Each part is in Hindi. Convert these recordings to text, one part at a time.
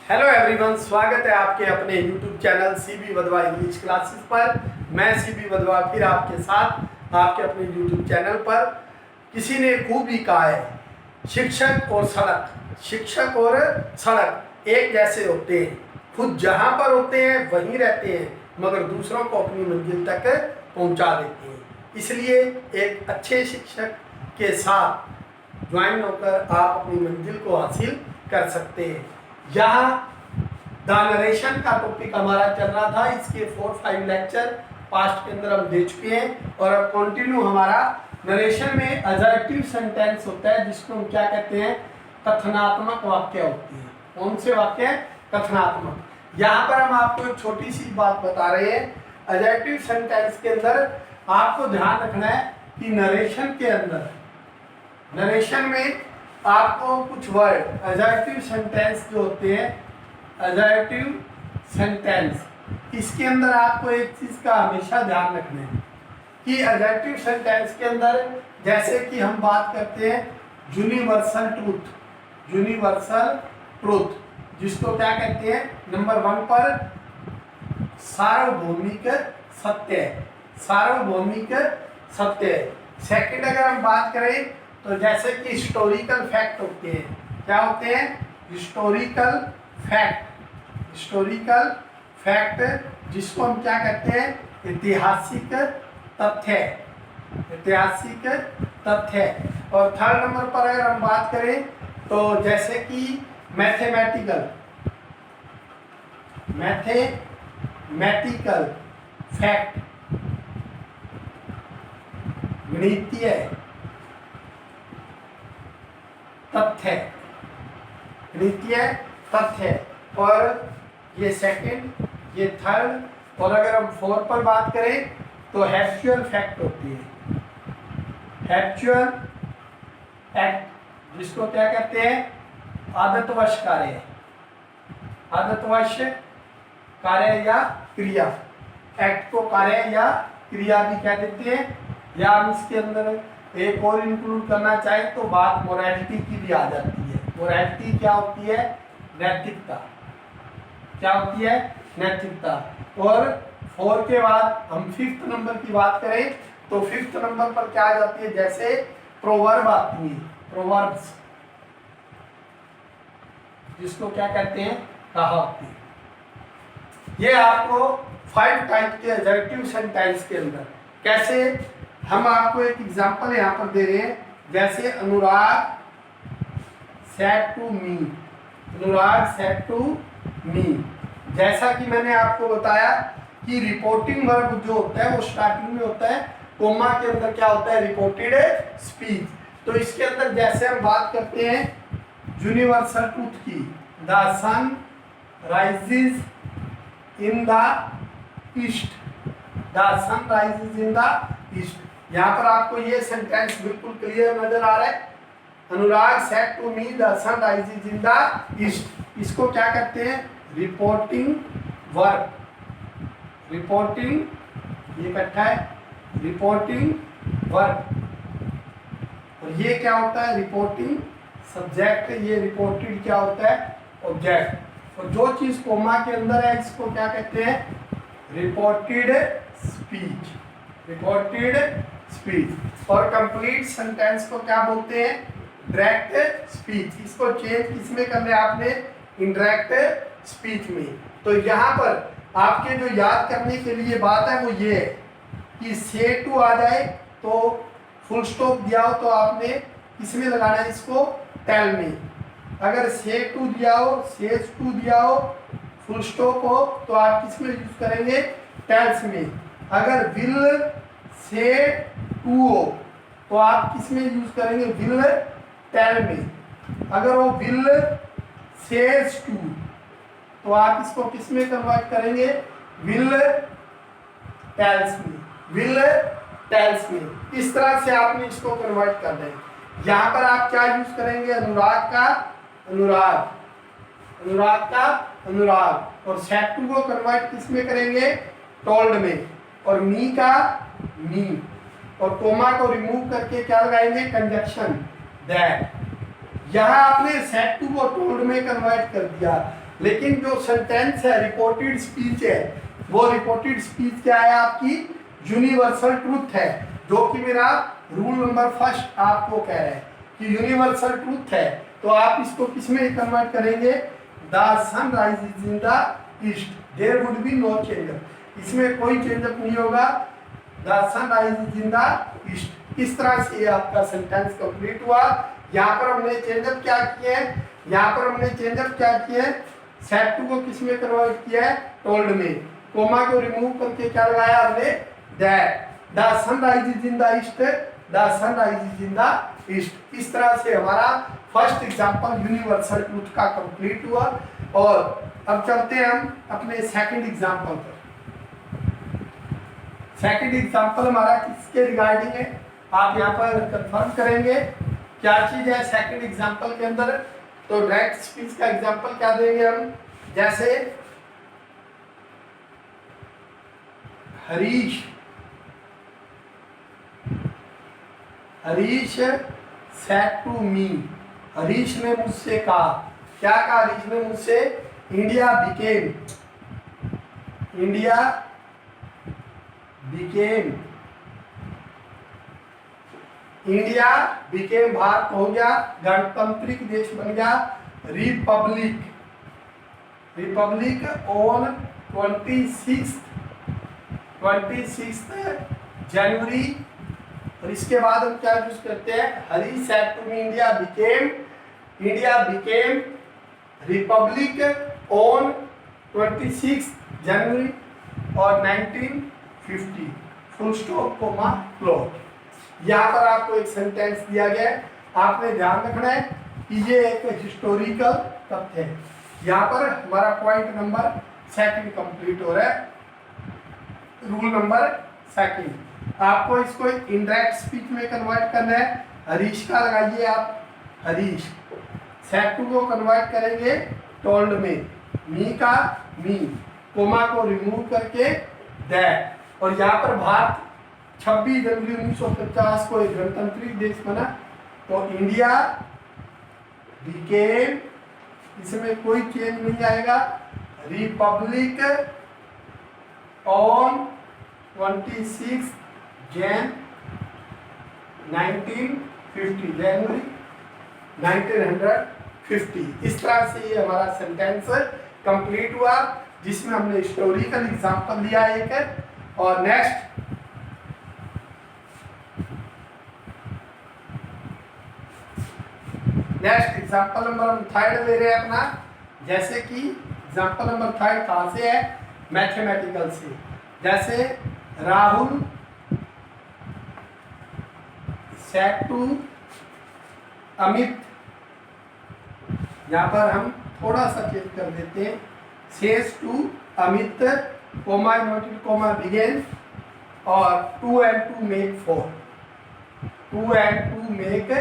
हेलो एवरीवन, स्वागत है आपके अपने YouTube channel CB Wadhwa English classes पर। मैं सीबी वधवा फिर आपके साथ आपके अपने यूट्यूब चैनल पर। किसी ने खूब ही कहा है, शिक्षक और सड़क एक जैसे होते हैं, खुद जहाँ पर होते हैं वहीं रहते हैं, मगर दूसरों को अपनी मंजिल तक पहुँचा देते हैं। इसलिए एक अच्छे शिक्षक के साथ ज्वाइन होकर आप अपनी मंजिल को हासिल कर सकते हैं। यहाँ द नरेशन का टॉपिक हमारा चल रहा था। इसके 4-5 लेक्चर पास्ट के अंदर हम दे चुके हैं और अब कंटिन्यू हमारा नरेशन में अजर्टिव सेंटेंस होता है, जिसको हम क्या कहते हैं, कथनात्मक वाक्य होती है। कौन से वाक्य? कथनात्मक। यहाँ पर हम आपको एक छोटी सी बात बता रहे हैं। अजर्टिव सेंटेंस के अंदर आपको ध्यान रखना है कि नरेशन के अंदर, नरेशन में आपको कुछ वर्ड अजर्टिव सेंटेंस जो होते हैं, अजर्टिव सेंटेंस, इसके अंदर आपको एक चीज का हमेशा ध्यान रखना है कि अजर्टिव सेंटेंस के अंदर जैसे कि हम बात करते हैं यूनिवर्सल ट्रूथ, यूनिवर्सल ट्रूथ जिसको क्या कहते हैं, नंबर 1 पर सार्वभौमिक सत्य, सार्वभौमिक सत्य। सेकंड अगर हम बात करें तो जैसे कि हिस्टोरिकल फैक्ट होते हैं, क्या होते हैं? हिस्टोरिकल फैक्ट, हिस्टोरिकल फैक्ट जिसको हम क्या कहते हैं, ऐतिहासिक तथ्य, ऐतिहासिक तथ्य। और थर्ड नंबर पर अगर हम बात करें तो जैसे कि मैथमेटिकल, मैथमेटिकल फैक्ट, गणितीय तथ्य, गणितीय तथ्य। और ये सेकंड, ये थर्ड। और अगर हम 4 पर बात करें तो हैप्चुअल फैक्ट होती है, हैप्चुअल एक्ट जिसको क्या कहते हैं, आदतवश कार्य, आदतवश कार्य या क्रिया। एक्ट को कार्य या क्रिया भी कह देते हैं। या हम इसके अंदर एक और इंक्लूड करना चाहे तो बात मोरालिटी की भी आ जाती है। मोरालिटी क्या होती है? नैतिकता। क्या होती है? नैतिकता। और 4 के बाद हम 5th नंबर की बात करें तो 5th नंबर पर क्या आ जाती है, जैसे प्रोवर्ब आती है, प्रोवर्ब्स जिसको क्या कहते हैं, कहावती। ये आपको 5 टाइप के एडजेक्टिव सेंटेंस के अंदर कैसे, हम आपको एक एग्जांपल यहाँ पर दे रहे हैं। जैसे Anurag said to me, Anurag said to me. जैसा कि मैंने आपको बताया कि रिपोर्टिंग वर्ब जो होता है वो स्टार्टिंग में होता है, कोमा के अंदर क्या होता है, रिपोर्टेड स्पीच। तो इसके अंदर जैसे हम बात करते हैं यूनिवर्सल ट्रूथ की, the sun rises in the east, the sun rises in the east. यहाँ पर आपको ये सेंटेंस बिल्कुल क्लियर नजर आ रहा है। Anurag said to me the sun rises in the east. इसको क्या कहते हैं, रिपोर्टिंग वर्ब, रिपोर्टिंग, ये इकट्ठा है, रिपोर्टिंग वर्ब। और ये क्या होता है, रिपोर्टिंग सब्जेक्ट, ये रिपोर्टेड क्या होता है, ऑब्जेक्ट। और जो चीज कोमा के अंदर है इसको क्या कहते हैं, रिपोर्टेड स्पीच, रिपोर्टेड स्पीच। और कंप्लीट सेंटेंस को क्या बोलते हैं, डायरेक्ट स्पीच। इसको चेंज किसमें कर लिया आपने, इनडायरेक्ट स्पीच में। तो यहाँ पर आपके जो याद करने के लिए बात है वो ये है कि से टू आ जाए तो फुल स्टॉप दिया हो तो आपने किसमें लगाना है इसको, टेल में। अगर से टू दिया हो, सेज टू दिया हो, फुल स्टॉप हो तो आप किसमें यूज करेंगे, टेल्स में। अगर विल से टू हो तो आप किसमें यूज करेंगे, विल टेल में। अगर वो विल सेज टू तो आप इसको किसमें कन्वर्ट करेंगे, विल टेल्स में, विल टेल्स में। इस तरह से आपने इसको कन्वर्ट करना है। यहाँ पर आप क्या यूज करेंगे, अनुराग का अनुराग, अनुराग का अनुराग। और सेड टू को कन्वर्ट किसमें करेंगे, टोल्ड में। और मी का मी। और कोमा को रिमूव करके क्या लगाएंगे, कंजक्शन दैट। यहाँ आपने सेड टू को टोल्ड में कन्वर्ट कर दिया। लेकिन जो सेंटेंस है, रिपोर्टेड स्पीच है, वो रिपोर्टेड स्पीच क्या है आपकी? यूनिवर्सल ट्रूथ है, जो कि मेरा रूल नंबर फर्स्ट आपको कह रहा है कि यूनिवर्सल ट्रूथ है। तो आप इसको किस में कन्वर्ट करेंगे? The sun rises in the east, there would be no changeup, इसमें कोई चेंजअप नहीं होगा। The sun rises in the east, इस तरह से आपका सेंटेंस कंप्लीट हुआ। यहाँ पर हमने चेंजअप क्या किए हैं? यहाँ पर हमने चेंजअप क्या किए हैं? सेट टू को किस में कन्वर्ट किया है? टोल्ड में। कोमा को रिमूव करके क्या लगाया हमने? That the sun rises in the east, the sun rises in the east. इस तरह से हमारा फर्स्ट एग्जांपल यूनिवर्सल ट्रूथ का कंप्लीट हुआ। और अब चलते हैं हम अपने सेकंड एग्जांपल पर। सेकंड एग्जांपल हमारा किसके रिगार्डिंग है? आप यहाँ पर कंफर्म करेंगे क्या चीज है सेकंड एग्जांपल के अंदर। तो डायरेक्ट स्पीच का एग्जांपल क्या देंगे हम? जैसे Harish said to me, Harish ने मुझसे कहा, क्या कहा हरीश ने मुझसे? इंडिया बिकेम भारत हो गया, गणतंत्रिक देश बन गया, रिपब्लिक ऑन 26 जनवरी। और इसके बाद हम क्या यूज करते हैं? Harish said to me India became republic on 26 January और 1950, फुल स्टॉप कोमा क्लोज। यहाँ पर आपको एक सेंटेंस दिया गया है, आपने ध्यान रखना है कि ये एक हिस्टोरिकल तथ्य है। यहाँ पर हमारा पॉइंट नंबर सेकंड कंप्लीट हो रहा है, रूल नंबर सेकंड। आपको इसको इनडायरेक्ट स्पीच में कन्वर्ट करना है। हरीश का लगाइए आप, हरीश। सेड टू को कन्वर्ट करेंगे टोल्ड में, मी का मी, कोमा को रिमूव करके दैट। और यहाँ पर भारत 26 जनवरी 1950 को एक गणतंत्रिक देश बना, तो इंडिया बिकेम, इसमें कोई चेंज नहीं आएगा, रिपब्लिक ऑन 26 जैन 1950, जनवरी 1950। इस तरह से ये हमारा सेंटेंस कंप्लीट हुआ, जिसमें हमने हिस्टोरिकल एग्जांपल लिया एक। और नेक्स्ट एग्जांपल नंबर हम थर्ड ले रहे हैं अपना। जैसे कि एग्जांपल नंबर थर्ड कहाँ से है? मैथमेटिकल से। जैसे राहुल सेड टू अमित, यहाँ पर हम थोड़ा सा चेंज कर देते हैं, says to Amit comma inverted comma begin, और 2 and 2 make 4, 2 and 2 make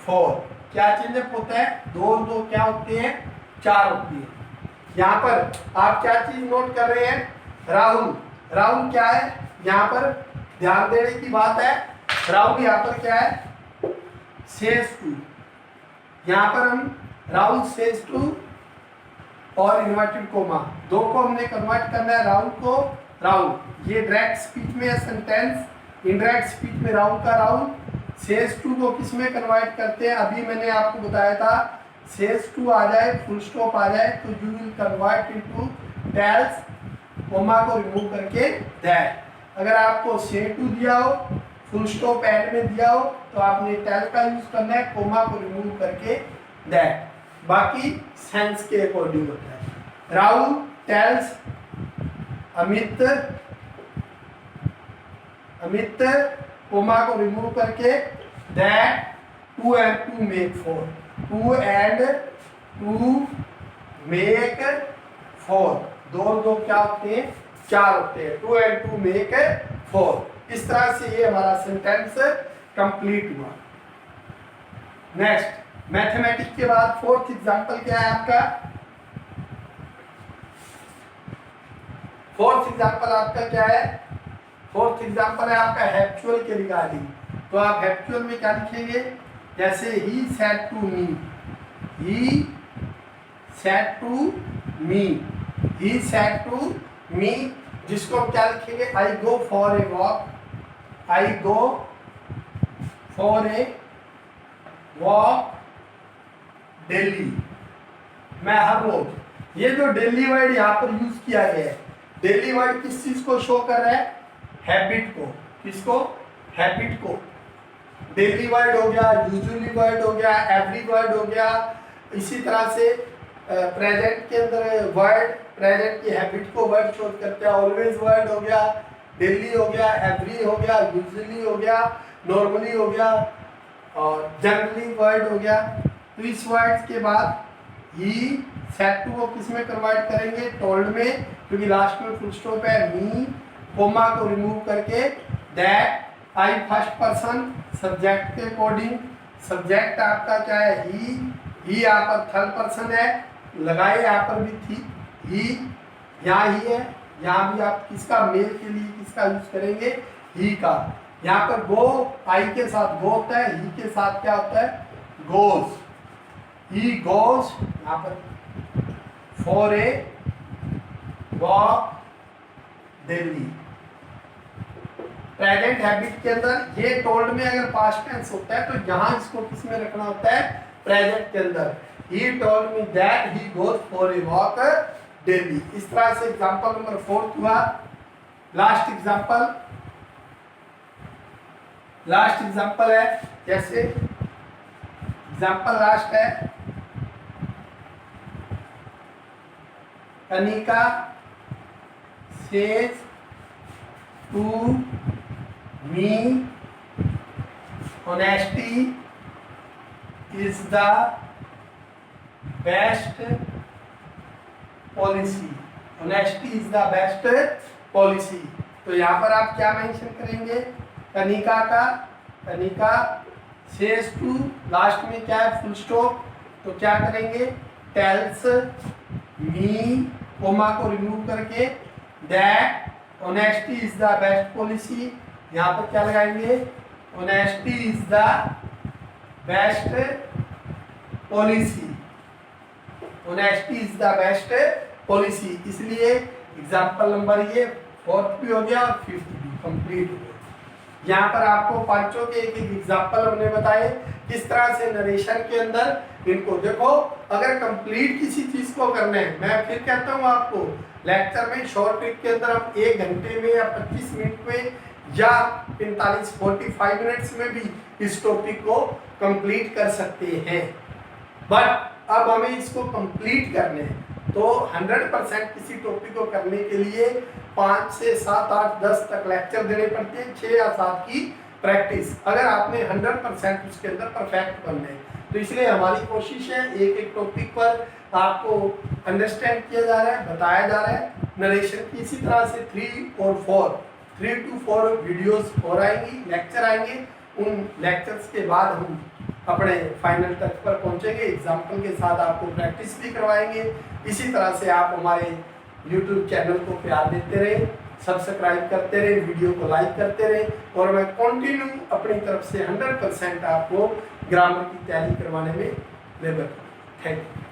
4। क्या चेंजअप होता है? 2 और 2 क्या होते हैं? 4 होती है। यहाँ पर आप क्या चीज नोट कर रहे हैं? राहुल क्या है? यहाँ पर ध्यान देने की बात है, राहुल यहाँ पर क्या है? Says to. यहाँ पर हम राहुल सेज टू और इन्वर्टेड कोमा, 2 को हमने कन्वर्ट करना है, राहुल को राहुल। ये डायरेक्ट स्पीच में है सेंटेंस, इनडायरेक्ट स्पीच में राहुल का राहुल। सेज टू को किस में कन्वर्ट करते हैं? अभी मैंने आपको बताया था, सेज टू आ जाए, फुल स्टॉप आ जाए, तो you will convert into tells, comma को रिमूव करके दैट। अगर आपको से टू दिया हो, फुल स्टॉप एंड में दिया हो, तो आपने टेल का यूज करना है, कोमा को रिमूव करके दैट। बाकी सेंस के अकॉर्डिंग होता है। राहुल टेल्स अमित कोमा को रिमूव करके that 2 and 2 make 4, 2 and 2 make 4, 2 और 2 क्या होते हैं? 4 होते हैं, 2 and 2 make 4। इस तरह से ये हमारा सेंटेंस कंप्लीट हुआ। नेक्स्ट मैथमेटिक्स के बाद फोर्थ एग्जांपल क्या है आपका? फोर्थ एग्जांपल आपका क्या है? फोर्थ एग्जांपल है आपका हैप्चुअल के रिगार्डिंग। तो आप हैप्चुअल में क्या लिखेंगे? जैसे he said to me, he said to me, he said to me, जिसको हम क्या लिखेंगे, I go for a walk, I go for a walk daily, मैं हर रोज। ये जो डेली वर्ड यहाँ पर यूज किया गया है, डेली वर्ड किस चीज को शो कर रहा है, हैबिट को। किसको, हैबिट को। डेली वर्ड हो गया, यूजुअली वर्ड हो गया, एवरी वर्ड हो गया। इसी तरह से प्रेजेंट के अंदर वर्ड, प्रेजेंट की हैबिट को वर्ड शो करते हैं। ऑलवेज वर्ड हो गया, डेली हो गया, एवरी हो गया, यूजुअली हो गया, नॉर्मली हो गया और जनरली वर्ड हो गया। तो इस वर्ड के बाद ही सेड टू को किस में कन्वर्ट करेंगे, टोल्ड में, क्योंकि लास्ट में फुल स्टॉप है। मी कोमा को रिमूव करके that, I first person subject के अकॉर्डिंग, सब्जेक्ट आपका क्या है, ही यहाँ पर थर्ड पर्सन है, लगाए यहाँ पर भी थी, ही यहाँ ही है, यहाँ भी आप किसका, मेल के लिए किसका यूज करेंगे, ही का। यहाँ पर गो आई के साथ गो होता है, ही के साथ क्या होता है, गोज, ही गोज यहाँ पर for a walk daily. Present habit के अंदर ये टोल्ड में अगर पास्ट टेंस होता है तो यहाँ इसको किस में रखना होता है, प्रेजेंट के अंदर। He told me that he goes for a walk daily. इस तरह से एग्जांपल नंबर 4 हुआ। लास्ट एग्जांपल है, जैसे एग्जांपल लास्ट है, Kanika says to me honesty is the best policy, honesty is the best policy। तो यहाँ पर आप क्या मेंशन करेंगे, कनिका का, कनिका सेज टू, लास्ट में क्या है, फुल स्टॉप, तो क्या करेंगे, टेल्स मी, कोमा को रिमूव करके that honesty is the best policy, यहाँ पर क्या लगाएंगे, honesty is the best policy, honesty is the best policy. इसलिए एग्जाम्पल नंबर ये 4th भी हो गया और 5th भी कंप्लीट हो गया। यहाँ पर आपको पांचों के एक एग्जाम्पल हमने बताए किस तरह से नरेशन के अंदर इनको देखो। अगर कंप्लीट किसी चीज को करना है, मैं फिर कहता हूँ आपको, लेक्चर में शॉर्ट ट्रिक के अंदर हम 1 घंटे में या 25 मिनट में या 45 मिनट्स में भी इस टॉपिक को कंप्लीट कर सकते हैं। बट अब हमें इसको कंप्लीट करने हैं तो 100% किसी टॉपिक को करने के लिए 5 से 7, 8, 10 तक लेक्चर देने पड़ते हैं, 6 या 7 की प्रैक्टिस, अगर आपने 100% उसके अंदर परफेक्ट बनना है। तो इसलिए हमारी कोशिश है एक एक टॉपिक पर आपको अंडरस्टैंड किया जा रहा है, बताया जा रहा है नरेशन की। इसी तरह से 3 to 4 वीडियोस और आएंगी, लेक्चर आएंगे। उन लेक्चर्स के बाद हम अपने फाइनल टच पर पहुंचेंगे, एग्जाम्पल के साथ आपको प्रैक्टिस भी करवाएंगे। इसी तरह से आप हमारे YouTube चैनल को प्यार देते रहे, सब्सक्राइब करते रहे, वीडियो को लाइक करते रहे और मैं कंटिन्यू अपनी तरफ से 100% आपको ग्रामर की तैयारी करवाने में लेबर। Thank you.